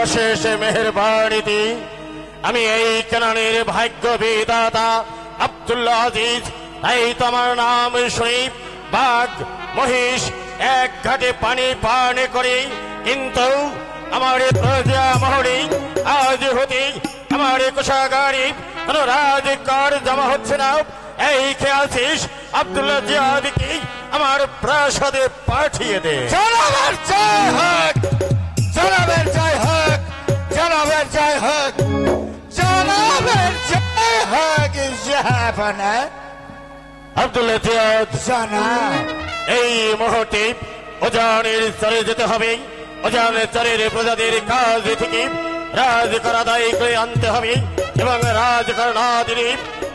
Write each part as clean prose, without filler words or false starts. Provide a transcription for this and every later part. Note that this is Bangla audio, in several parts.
অশেষ মেহেরবানিতে আমি এই কেনানের ভাগ্য বিধাতা আব্দুল্লাহ আজিজ, তাই তো আমার নাম শুনি বাঘ মহিষ এক ঘাটে পানি পান করে, কিন্তু আমার প্রজা মহড়ি আজ হতে আমার কোষাগারে কোন রাজকার জমা হচ্ছে না। এই খেয়াছিস আব্দুল্লাহ জিয়াদকে আমার প্রাসাদে পাঠিয়ে দে। জনাবের জয় হোক, জনাবের জয় হোক, জনাবের জয় হোক, জনাবের জয় হোক। জাহাপনা আব্দুল্লাহ জিয়াদ জনাব, এই মুহূর্তে ওজানের চরে যেতে হবে। ওজানের চরের প্রজাদের কাজ থেকে রাজকর আদায় করে আনতে হবে, এবং রাজকর না দিলে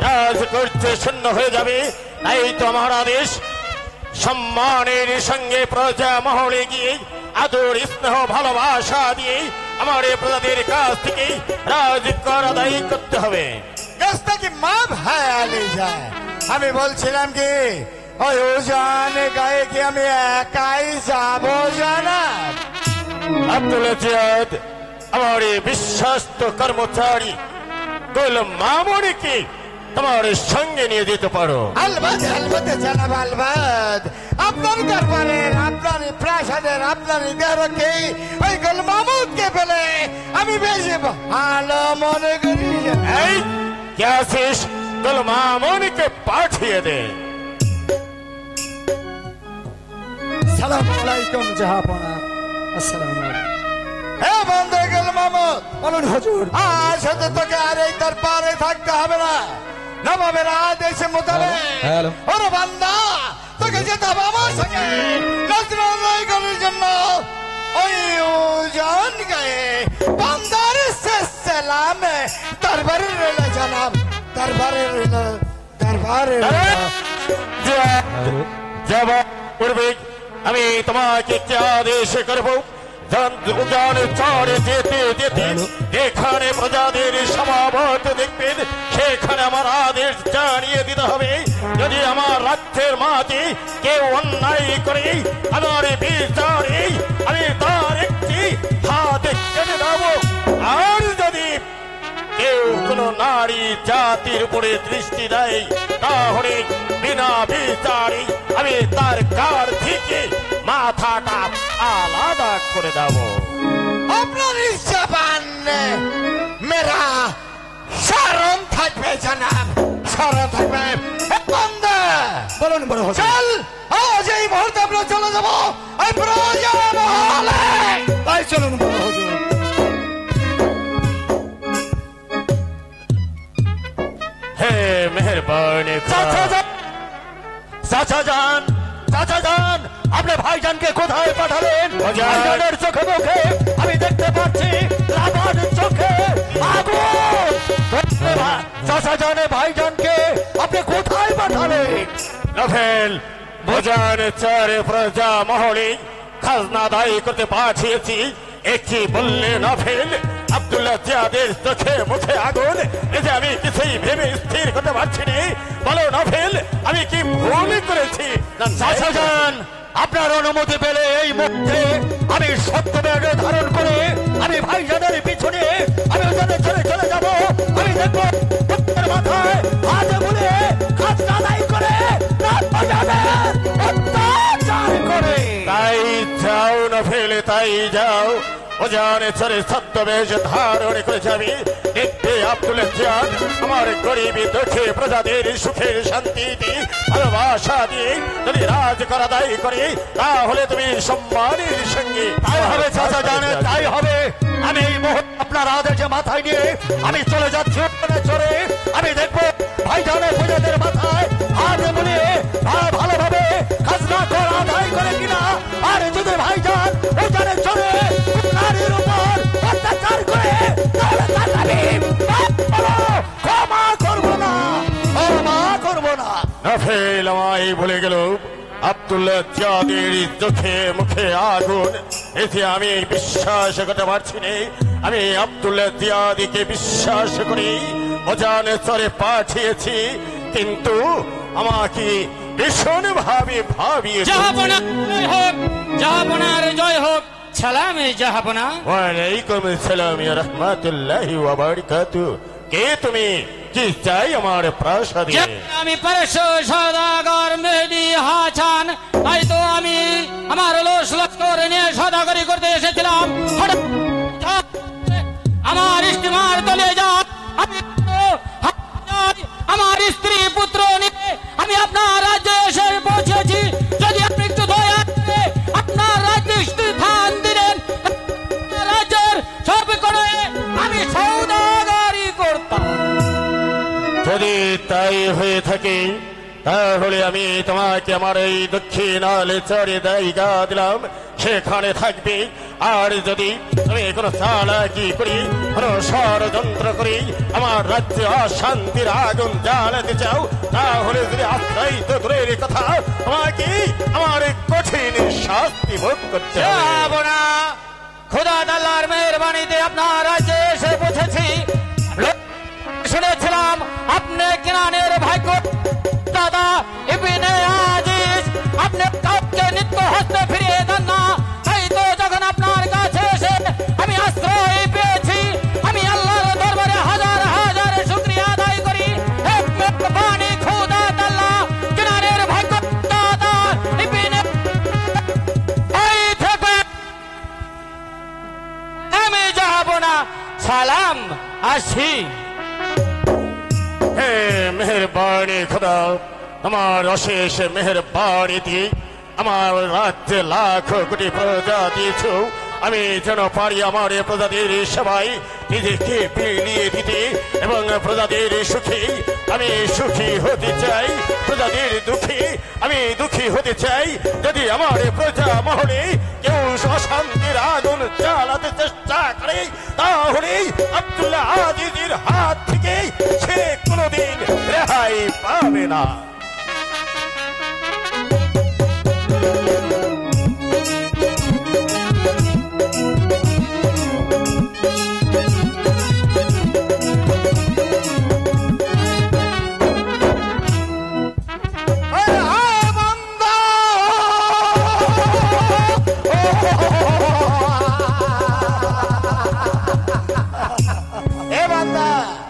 রাজকর্য শূন্য হয়ে যাবে। তাই তো আমার আদেশ, সম্মানের সঙ্গে প্রজা মহলে গিয়ে আদর স্নেহ ভালোবাসা দিয়ে আমার প্রজাদের কাছ থেকে রাজকর আদায় করতে হবে। রাস্তা কি মা ভায়ালে যায়। আমি বলছিলাম কি ওই ওজানে গায়ে কি আমি একাই যাব জনাব? আব্দুল জিয়াদ আমার বিশ্বস্ত কর্মচারী গোল মামুনিকে তোমার সঙ্গে নিয়ে যেতে পারো। আলবাদ আলবাদ জানাব আলবাদ। আপনার দরবারের, আপনার প্রাসাদের, আপনার দেহরকে ওই গোল মামুদকে পেলে আমি বেশি ভালো মনে করি। এই কে আছিস? গোল মামুনকে পাঠিয়ে দে। সালাম আলাইকুম জাহাপনা। আসসালামু আলাইকুম। হে বন্ধু গোল মামুদ, বলুন হুজুর। আজ হতে তোকে আর এই দরবারে থাকতে হবে না। নবাবের আদেশ মোতাবেক হ্যালো। ওরে বান্দা, তোকে যেতে হবে আমার সঙ্গে নজরানাই করার জন্য ওই উজান গায়ে বান্দার শেষ সালামে দরবারে রইল জানাব, দরবারে রইল, দরবারে রইল। যাব পূর্বে আমি তোমাকে একটি আদেশ করবো। উজান চড়ে যেতে যেতে যেখানে প্রজাদের সমাবত দেখবেন, সেখানে আমার আদেশ জানিয়ে দিতে হবে। যদি আমার রাজ্যের মাঝে কেউ অন্যায় করে আমার বিচারে আমি তার একটি হাত কেটে দেবো। আর যদি কেউ কোন নারী জাতির উপরে দৃষ্টি দেয়, তাহলে বিনা বিচারে আমি তার কার থেকে মাথাটা আলাদা করে দেব। আপনার জবান মেরা শরম থাকবে জানাব, শরম থাকবে। হে বান্দা, বলুন বড় হুজুর। চল আজ এই মুহূর্তে আমরা চলে যাবো ওই প্রজা মহলে। তাই চলুন বড় হুজুর। হে মেহরবানি চাচা যান, চাচা যান, আপনি ভাইজানকে কোথায় পাঠালেন? ভাইজানের চোখে মুখে আমি দেখতে পাচ্ছি লাভার চোখে আগুন। চাচা জানে ভাইজানকে আপনি কোথায় পাঠালেন? নভেল ভোজান চারে প্রজা মহলে খাজনা আদায় করতে পাঠিয়েছি। একই বললে নভেল, আব্দুল্লাহ জিয়াদের চোখে মুখে আগুন। এই যে আমি কিছুই ভেবে স্থির করতে পারছি না। বলো নভেল, আমি কি ভুল করেছি? চাচা যান, আপনার অনুমতি পেলে এই মুহূর্তে আমি সত্যবেগ ধারণ করে আমি ভাইজানের পিছনে আমি ওখানে চলে যাব। আমি দেখবো প্রত্যেকের মাথায় হাত বলে খাজনা আদায় করে অত্যাচার করে। তাই যাও নভেল, তাই যাও। ও জানে চলে ছদ্মবেশ ধারণ করে যাবি। দেখবে আব্দুল্লাহ জিয়াদ আমার গরিবী দুঃখে প্রজাদের সুখের শান্তিতে ভালোবাসা দিয়ে যদি রাজ করা দায়ী করে, তাহলে তুমি সম্মানের সঙ্গে। তাই হবে চাচা জানে, তাই হবে। আমি এই মুহূর্তে আপনার আদেশে মাথায় নিয়ে আমি চলে যাচ্ছি ওখানে চড়ে। আমি দেখবো ভাইজানের প্রজাদের মাথায় হাত বুলিয়ে ভালোভাবে খাজনা কর আদায় করে কিনা। আর যদি ভাইজান ওখানে চড়ে নারীর উপর অত্যাচার করে, তাহলে তার আমি ক্ষমা করবো না, ক্ষমা করবো না। নফেল আমায় ভুলে গেল। আব্দুল্লাহ জিয়াদের চোখে মুখে আগুন, এতে আমি বিশ্বাস করতে পারছি না। আমি আব্দুল্লাহ জিয়াদিকে বিশ্বাস করি অজানে চরে পাঠিয়েছি, কিন্তু আমাকে ভীষণ ভাবে ভাবিয়েছে। জাহাপনা জয় হোক, জাহাপনার জয় হোক। সালামে জাহাপনা। ওয়ালাইকুম আসসালাম ইয়া রাহমাতুল্লাহি ওয়া বারাকাতুহু। কে তুমি? কি চাই আমার প্রাসাদে? আমি পরেশ সদাগর মেহেদি হাসান। তাই তো আমি আমার লোস লস্কর নিয়ে সদাগরি করতে এসেছিলাম। হঠাৎ আমার স্টিমার তলে যান। আমি আমার স্ত্রী পুত্র নিয়ে আমি আপনার রাজ্যে এসে পৌঁছেছি। যদি আপনি একটু দয়া করে আপনার রাজ্যে স্থান দিলেন, রাজ্যের সব করে আমি সৌদাগরি করতাম। যদি তাই হয়ে থাকে, তাহলে আমি তোমাকে আমার এই দক্ষিণালে চরে জায়গা দিলাম, সেখানে থাকবে। আর যদি তুমি কোনো চালাকি করি, কোনো ষড়যন্ত্র করি আমার রাজ্যে অশান্তির আগুন জ্বালাতে চাও, তাহলে যদি আশ্রয় তো দূরের কথা, তোমাকে আমার কঠিন শাস্তি ভোগ করতে হবে। যাবো না। খোদা তাআলার মেহেরবানিতে আপনার রাজ্যে এসে পৌঁছেছি। শুনেছিলাম আপনি কিনানের ভাগ্য দাদা ইবনে আজিজ, আপনি কাউকে নিত্য হস্তে ফিরিয়ে দেন না। তাই তো যখন আপনার কাছে এসে আমি আশ্রয় পেয়েছি, আমি আল্লাহর দরবারে হাজার হাজার শুকরিয়া আদায় করি। হে গেলাম, আসি। হে মেহেরবানি খোদা, আমার অশেষ মেহেরবানি দিয়ে আমার রাজ্যে লাখ কোটি প্রজা দিয়েছ, আমি যেন পারি আমার প্রজাদের সেবায় নিজেকে বিলিয়ে দিতে এবং প্রজাদের সুখী আমি সুখী হতে চাই, প্রজাদের দুঃখী আমি দুঃখী হতে চাই। যদি আমার প্রজা মহলে কেউ অশান্তির আগুন জ্বালাতে চেষ্টা করে, তাহলে আব্দুল্লাহ আজিজের হাত থেকে সে কোনোদিন রেহাই পাবে না।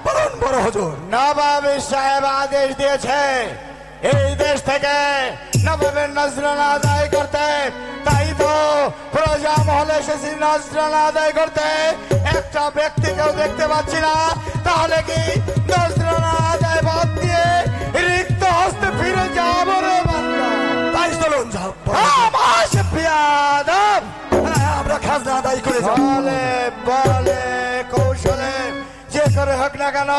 বলুন বড় হুজুর। নবাব সাহেব আদেশ দিয়েছে এই দেশ থেকে নবাবের নজরানা আদায় করতে, তাই তো প্রজা মহলে এসেছি নজরানা আদায় করতে। একটা ব্যক্তিকেও দেখতে পাচ্ছি না, তাহলে কি নজরানা আদায় বাদ দিয়ে রিক্ত হস্তে ফিরে যাবো রে বান্দা? তাই চলুন যাও। আমার বিয়াদব আমরা খাজনা আদায় করে যাব। বলে বলে কৌশলে যে করে হোক না কেন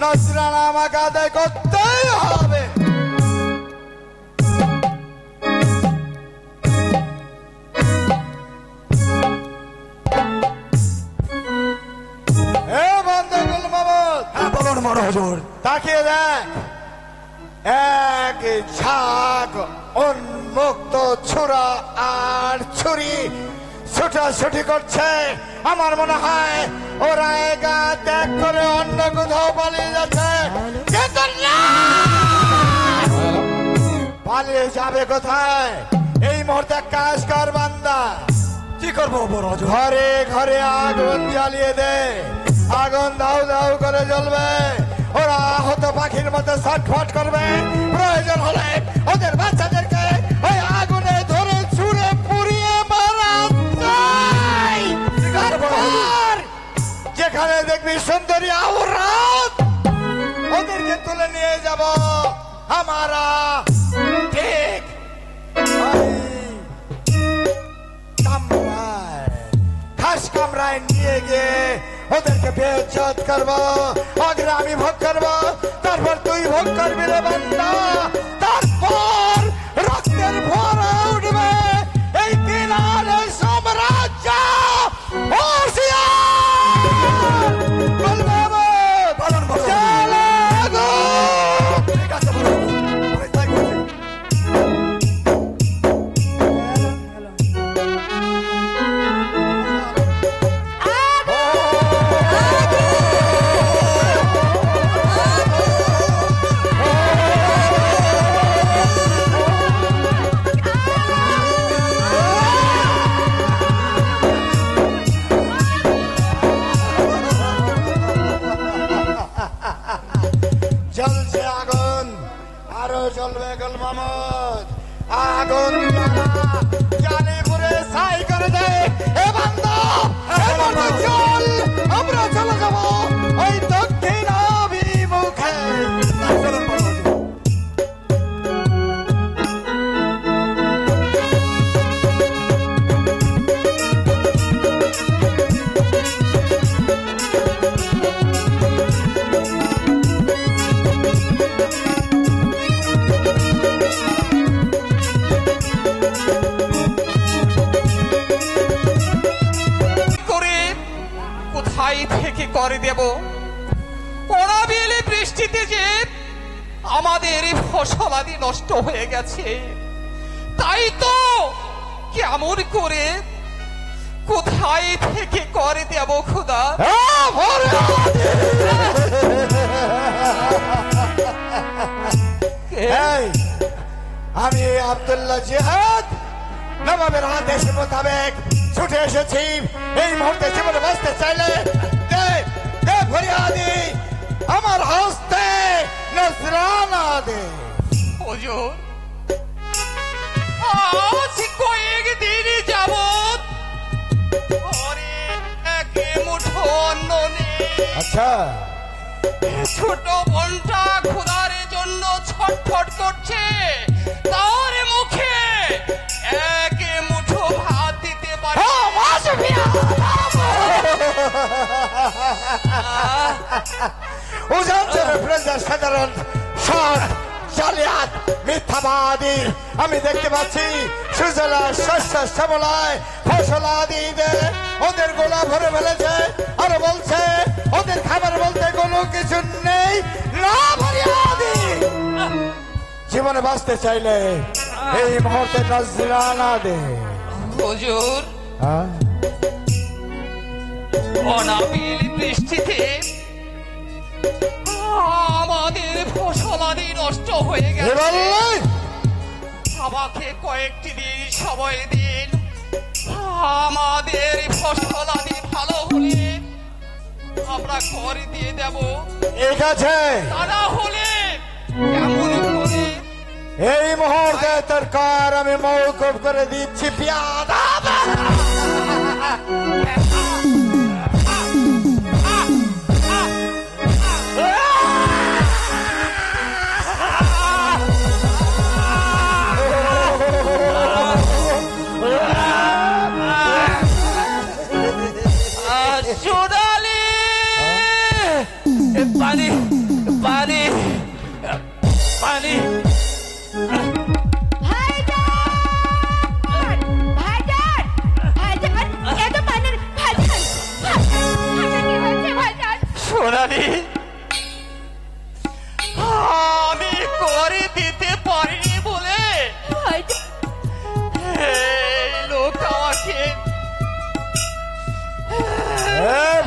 নজরানা আমাকে আদায় করতেই হবে। এ বন্দে গুল মোহাম্মদ, হ্যাঁ বলুন বড় হুজুর। তাকিয়ে দেখ, এক ঝাঁক উন্মুক্ত ছুরা আর ছুরি ছুটাছুটি করছে। আমার মনে হয় ওরা একা ত্যাগ করে অন্য কোথাও পালিয়ে যাচ্ছে। কিন্তু না! পালিয়ে যাবে কোথায়? এই মুহূর্তে কাজ কর বান্দা, কি করবো বড় হুজুর? ঘরে ঘরে আগুন জ্বালিয়ে দে, আগুন দাউ দাউ করে জ্বলবে। ওরা আহত পাখির মতো ছটফট করবে। প্রয়োজন হলে ওদের বাচ্চাদেরকে ওই আগুনে ধরে ছুঁড়ে পুড়িয়ে মারা যায়। তারপর যেখানে দেখবি সুন্দরী আওরাত, ওদেরকে তুলে নিয়ে যাব আমারা ঠিক খাস কামরায় নিয়ে গিয়ে ওদেরকে বেইজ্জত করবো। আগে আমি ভোগ করবো, তারপর তুই ভোগ করবি রে বান্দা। তারপর রক্তের ফোয়ারা উঠবে এই কিনারে সাম্রাজ্য। হুঁশিয়ার! বলবে বলুন বড় হুজুর। চলে গো। ঠিক আছে বড় হুজুর, আমি তাই করছি। জ্বলছে আগুন, আরো জ্বলবে গোল মোহাম্মদ। আগুন জানি পুরে ছাই করে দেয়। এ বান্দা, এবার চল, আমরা চলে যাব ওই দক্ষিণ অভিমুখে। তাই চলুন বড় হুজুর। করে কোথায় থেকে করে দেব? অনাবিল বৃষ্টিতে যে আমাদের ফসলাদি নষ্ট হয়ে গেছে, তাই তো কেমন করে কোথায় থেকে করে দেব খোদা? এই, আমি আব্দুল্লাহ জিহাদ নবাবের আদেশ মোতাবেক ছুটে এসেছি। এই মুহূর্তে জীবনে বাঁচতে চাইলে দে দে ফরিয়াদি আমার হস্তে নজরানা দে। হুজুর, আজ কয়েকদিন যাবত ঘরে এক মুঠো অন্ন নেই। ছোট বোনটা ক্ষুধার জন্য ছটফট করছে, তার মুখে এক মুঠো ভাত দিতে পারে। উজান প্রেসিডেন্ট সাধারণ সৎ জালিয়াত মিথ্যাবাদী আমি দেখতে পাচ্ছি সুজলা শস্য শ্যামলায় ফসলাদি ওদের গোলা ভরে ফেলেছে আর বলছে ওদের খাবার বলতে কোনো কিছু নেই না ফরিয়াদি। জীবনে বাঁচতে চাইলে এই মুহূর্তে নজরানা দে। হুজুর, অনাবিল বৃষ্টিতে আমাদের ফসলাদি নষ্ট হয়ে কি গেছে। বললি? আমাকে কয়েকটি দিন সময় দিন, আমাদের ফসলাদি ভালো হলে আমরা করে দিয়ে দেব, ঠিক আছে, তা না হলে কেমন করে? এই মুহূর্তে তোর কার আমি মৌকুব করে দিচ্ছি পিয়াদা। সোনালি, পানি পানি পানি। সোনালি, আমি করে দিতে পারিনি বলে এই লোক আমাকে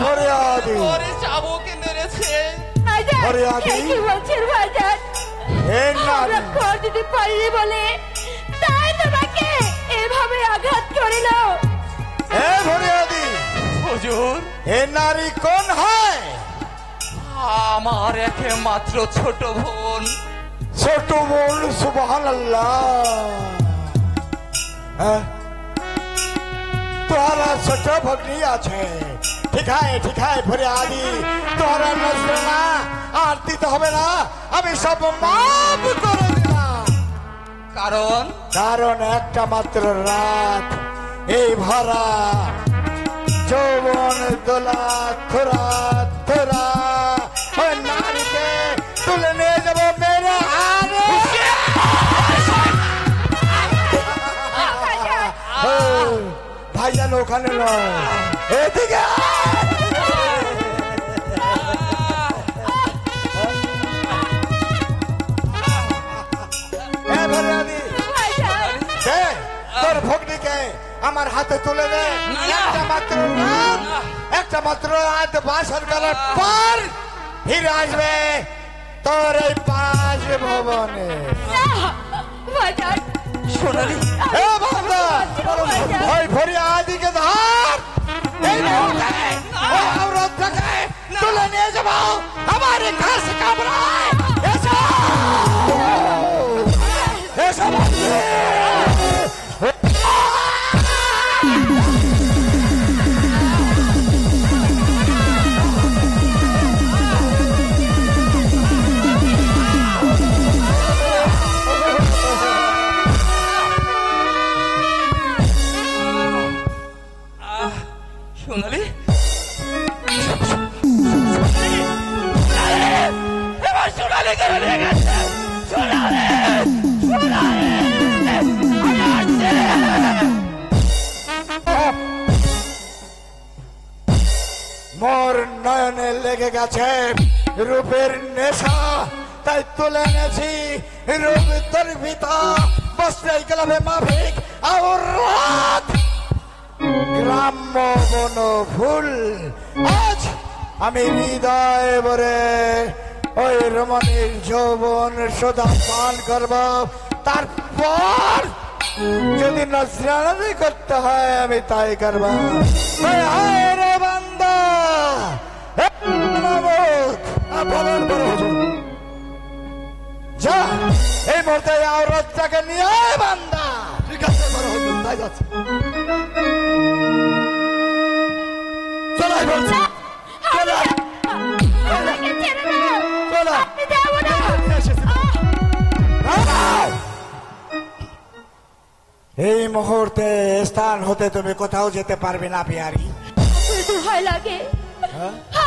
ফরিয়াদি করে চাবুকে মেরেছে। ফরিয়াদি এই নারী দিতে পারিনি বলে তাই তোমাকে এভাবে আঘাত করিল। ফরিয়াদি হুজুর, এ নারী কোন হয়? আমার একমাত্র ছোট বোন। ছোট বোন, সুবহানাল্লাহ। তোহারা ছোট ভগ্নী আছে, ঠিক है ফরিয়াদি, তোহারা নজরানা আর দিতে হবে না, আমি সব মাফ করে দিলাম। কারণ একটা মাত্র রাত এই ভরা যৌবন দোলা থোরা থোরা ওই নারীকে তুলে নিয়ে যাবো মেরে হারে। ভাইজান ওখানে নয়, এদিকে তোর ভগ্নিকে আমার হাতে তুলে দে। একটা মাত্র রাত বাসর করার পর ফিরে আসবে তোর এই পাঁচ ভবনে। সোনালি, ওই ফরিয়াদিকে ধর, এই মুহূর্তে ওই আওরতটাকে তুলে নিয়ে যাবো আমার ঘাস কামড়ায়। এসো এসো সোনালি, এবার সোনালি করে নিয়ে গেছে। সোনালি, সোনালি, আমি আসছি। মোর নয়নে লেগে গেছে রূপের নেশা, তাই তুলে এনেছি রূপ তোর পিতা বস্ত্রে গেলামে মাফিক আর রাত গ্রাম্য বন ফুল। আজ আমি হৃদয় ভরে ওই রমণীর যৌবন সোদা পান করব, তারপর যদি নজরানি করতে হয় আমি তাই করব। রে বান্দা, যা এই মুহূর্তে আওরতটাকে নিয়ে আয় বান্দা। ঠিক আছে, বড় হুজুর, তাই যাচ্ছে। চলাই বলছি, চলাই। আমাকে ছেড়ে দাও। এই মুহূর্তে স্থান হতে তুমি কোথাও যেতে পারবে না বিহারি। শুধু ভয় লাগে,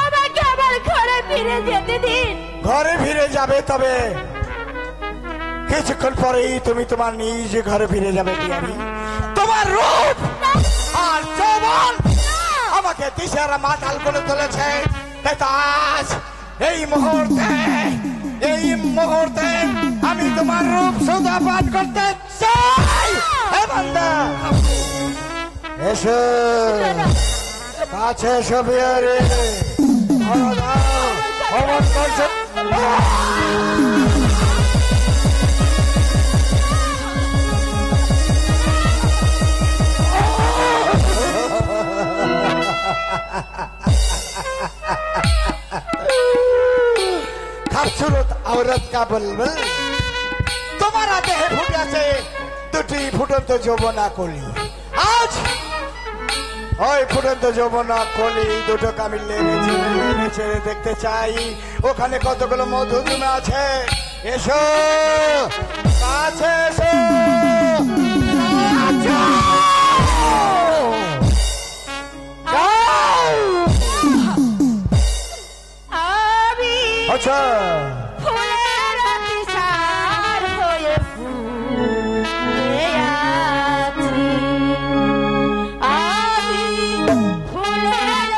আমাকে আবার ঘরে ফিরে যেতে দিন। ঘরে ফিরে যাবে, তবে কিছুক্ষণ পরেই তুমি তোমার নিজ ঘরে ফিরে যাবে বিহারি। তোমার রূপ আর যৌবন আমাকে দিশেহারা মাতাল করে তুলেছে। তাই তো আজ এই মুহূর্তে আমি তোমার রূপ সুধা পান করতে চাই। হে বান্দা, এসো কাছে এসো বিহারি। অমন করছে खूबसूरत औरत का बुलबुल तुम्हारा देह फुटे আছে দুটি ফুটন্ত যৌবনা কলি। আজ ওই ফুটন্ত যৌবনা কলি দুটোকে আমি লেনে ছেড়ে দেখতে চাই ওখানে কতগুলো মধু জমে আছে। এসো কাছে এসো। আমি আচ্ছা ফুলের অতিসার হয়ে ফুলে আছি। আমি ফুলের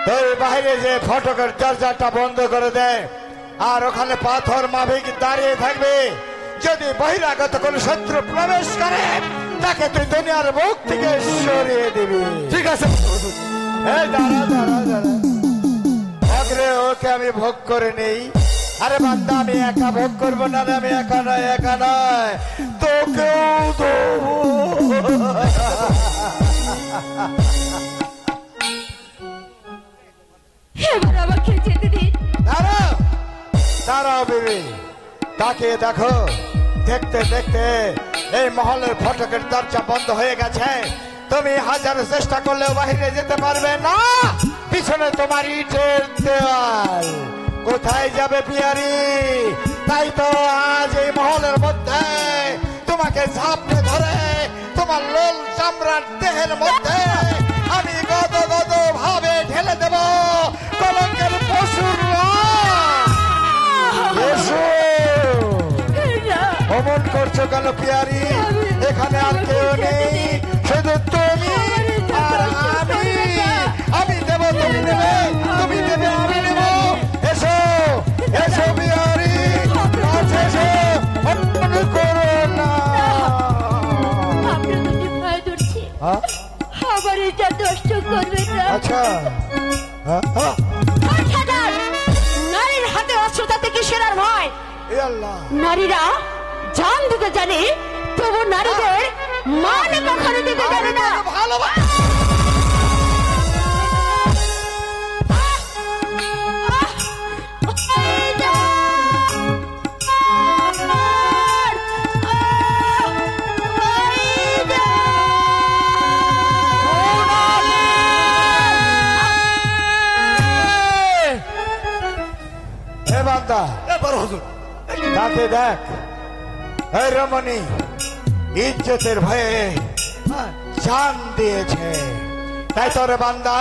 তোর বাইরে যে ফটকের দরজাটা বন্ধ করে দেয় আর ওখানে পাথর মাফিক দাঁড়িয়ে থাকবে। যদি বহিরাগত কোন শত্রু প্রবেশ করে তাকে তুই দুনিয়ার মুখ থেকে সরিয়ে দিবি। ঠিক আছে এই দাঁড়া দাঁড়া দাঁড়া, আগে ওকে আমি ভোগ করে নেই। আরে বান্দা, আমি একা ভোগ করবো না রে, আমি একা নয়, একা নয়, তোকেও দেবো। এবার আমাকে যেতে দিন। দাঁড়াও দাঁড়াও বিবি, তাকিয়ে দেখো। দেখতে দেখতে এই মহলের ফটকের দরজা বন্ধ হয়ে গেছে। তুমি হাজার চেষ্টা করলেও বাইরে যেতে পারবে না। পিছনে তোমার ইটের দেওয়াল। কোথায় যাবে পিয়ারি? তাই তো আজ এই মহলের মধ্যে তোমাকে ঝাপড়ে ধরে তোমার লোল চামড়ার দেহের মধ্যে আমি গদ গদ ভাবে ঢেলে দেব কলঙ্কের পশুর এসো। অমন করছো কেন পিয়ারি? এখানে আর কেউ নেই, শুধু তুমি আর আমি। আমি দেব, তুমি দেবে, তুমি দেবে, আমি নেব। এসো এসো পিয়ারি, কাছে এসো, অমন করো না। আমরা দুটি ভয় ধরছি, হ্যাঁ? আবার এটা নষ্ট করবে না। আচ্ছা হ্যাঁ, হ্যাঁ। খবরদার! নারীর হাতে অস্ত্রতা থেকে সেরার ভয়। এ আল্লাহ, নারীরা জান দিতে জানে, তবু নারীদের মান কখনো দিতে জানে না। ভালোবাসা। হে বান্দা, এবার হুজুর তাকে দেখ। এই রমণী ইজ্জতের ভয়ে জান দিয়েছে। তাই তোরে বান্দা,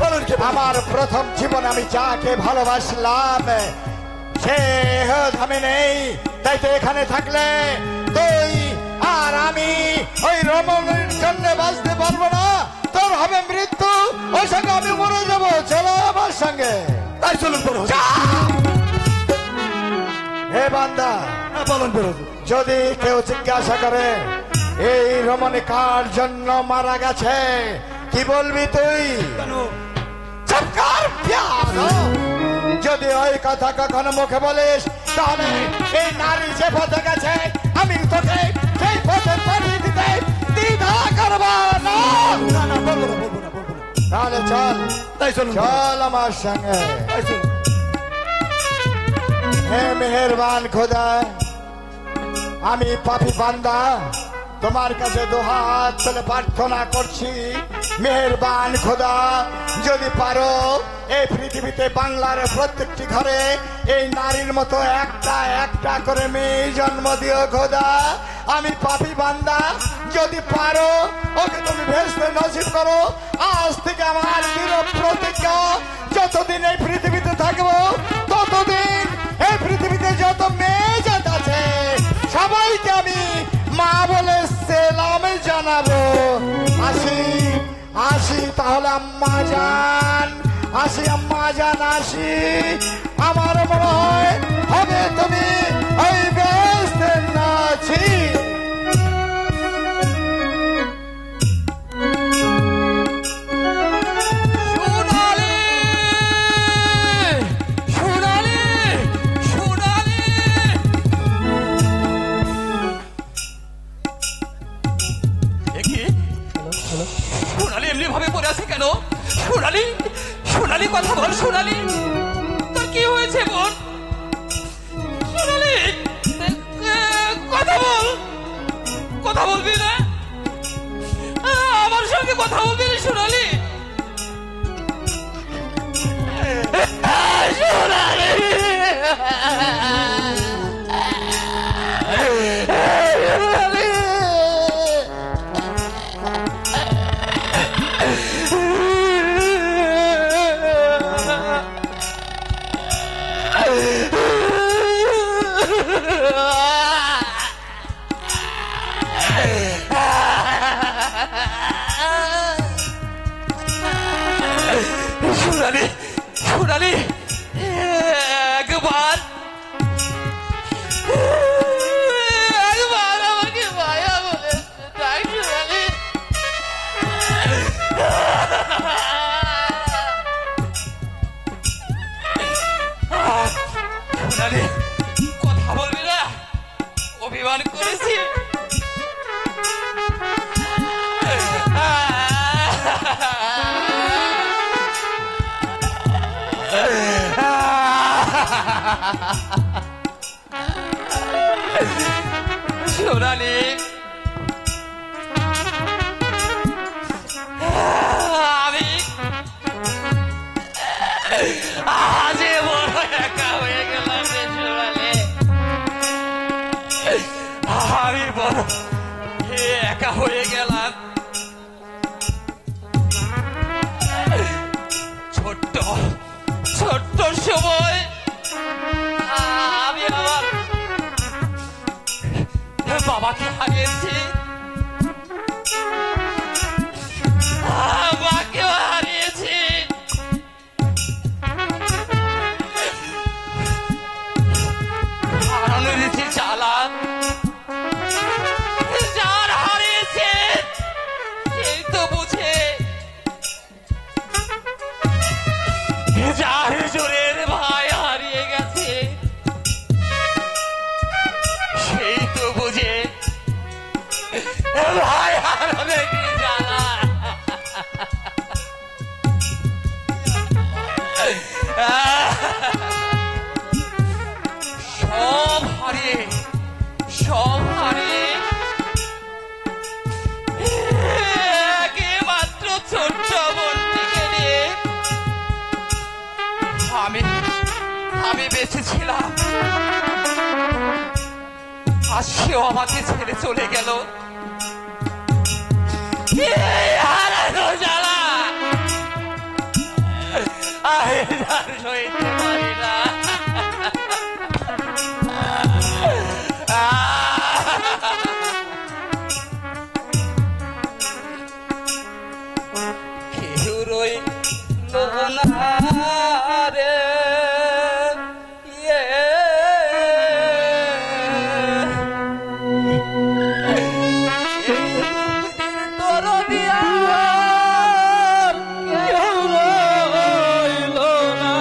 বলেন কি? আমার প্রথম জীবন আমি যাকে ভালোবাসলাম সে আমি নেই। তাই তো এখানে থাকলে তুই আর আমি ওই রমণীর জন্য বাঁচতে পারবো না। তোর হবে মৃত্যু, ওই সঙ্গে আমি মরে যাবো। চলো আমার সঙ্গে। তাই চলুন বড় হুজুর। হে বান্দা, বলেন বড় হুজুর। যদি কেউ জিজ্ঞাসা করে এই রমণী কার জন্য মারা গেছে, কি বলবি তুই? কেন? চমৎকার প্যার। যদি ওই কথা কখনো মুখে বলিস, তাহলে এই নারী যে পথে গেছে আমি তোকে সেই পথে পাঠিয়ে দিতে দ্বিধা করব না। না না, বলবো না, বলবো না, বলবো না। তাহলে চল, তাই চলুন চল আমার সঙ্গে। তাই চলুন। হে মেহেরবান খোদা, আমি পাপী বান্দা তোমার কাছে দুহাত তুলে প্রার্থনা করছি। মেহেরবান খোদা, যদি পারো এই পৃথিবীতে বাংলার প্রত্যেকটি ঘরে এই নারীর মতো একটা একটা করে মেয়ে জন্ম দিও খোদা। আমি পাপী বান্দা, যদি পারো ওকে তুমি ভেস্তে নসিব করো। আজ থেকে আমার দৃঢ় প্রতিজ্ঞা, যতদিন এই পৃথিবীতে থাকবো ততদিন এই পৃথিবীতে যত মেয়ে জাত আছে সবাইকে আমি মা বলে সেলাম জানাবো। আসি আসি তাহলে আম্মা জান, আসি আম্মা জান, আসি। আমার মনে হয় হবে তুমি ওই বেহেশতে নাচি। সোনালি সোনালি সোনালি, দেখি সোনালি এমনি ভাবে পড়ে আছে কেন? সোনালি সোনালি, কথা বল সোনালি, তোর কি হয়েছে বোন? সোনালি কথা বল, কথা বলবি না? আমার সঙ্গে কথা বলবি না সোনালি? সোনালি সোনালি আমি আজ বড় একা হয়ে গেলাম রে সোনালি আমি বড় একা হয়ে গেলাম ছোট্ট ছোট্ট সময় আমি আমার বাবাকে হারিয়েছি মাকেও হারিয়েছি হারানোর যে জ্বালা যার হারিয়েছে সেই তো বুঝে যার জোরের ভাই হারিয়ে গেছে সেই তো বুঝে ভাই হারাবে কি জ্বালা সব হারিয়ে মাত্র ছোট্ট বোনটিকে নিয়ে আমি বেঁচে ছিলাম আর সেও আমাকে ছেড়ে চলে গেল হারানো জ্বালা সইতে পারি না কেউ রইল না রে কেউ রইল না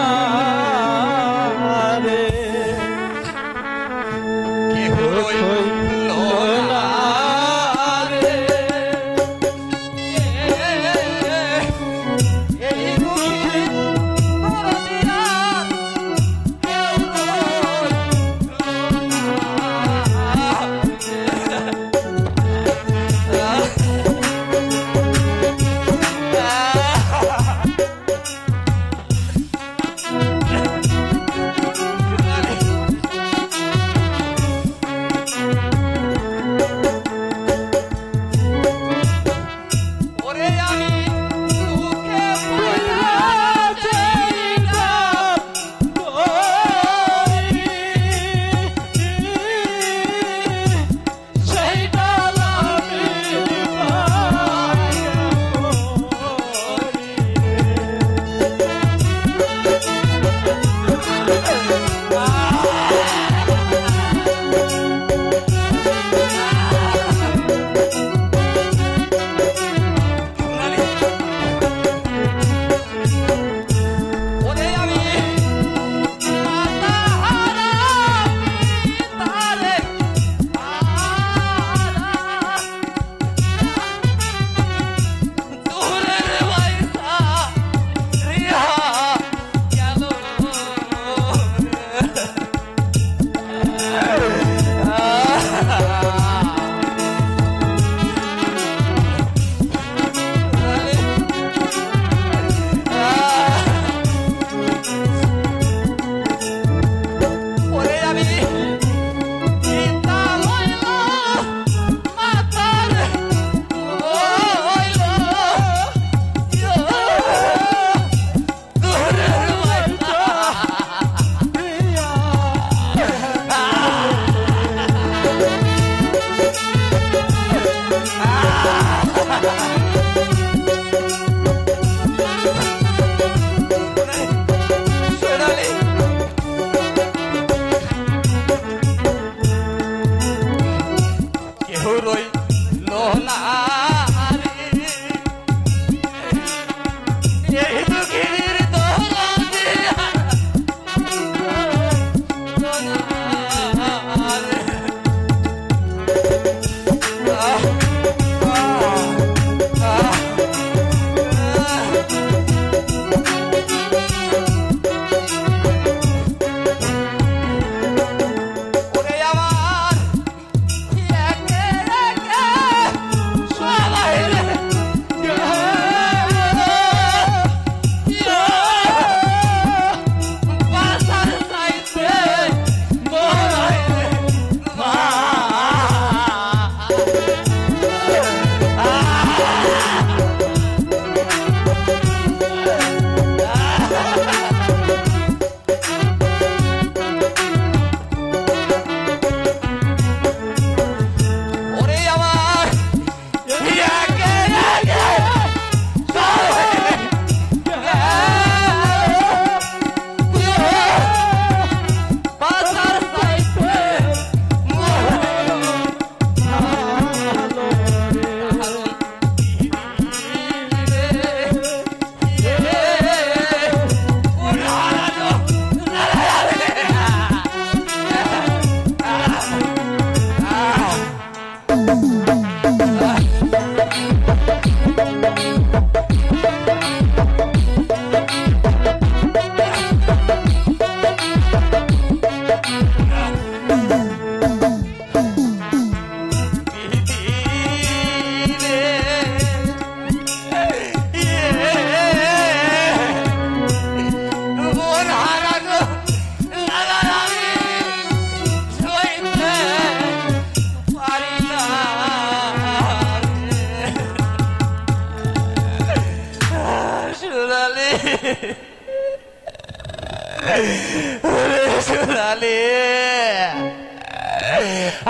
সোনালি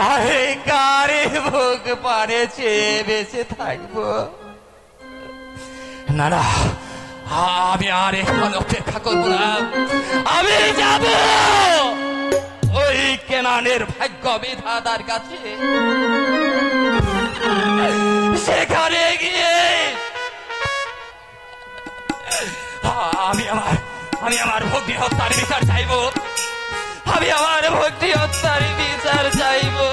আমি কারে ভোগ পারে চেয়ে বেঁচে থাকবো না না আমি আর এখন অপেক্ষা করবো না আমি যাব ওই কেনানের ভাগ্য বিধাতার কাছে সেখানে গিয়ে আমি আমার ভক্তি হত্যার বিচার চাইবো আমি আমার ভক্তি হত্যার বিচার চাইবো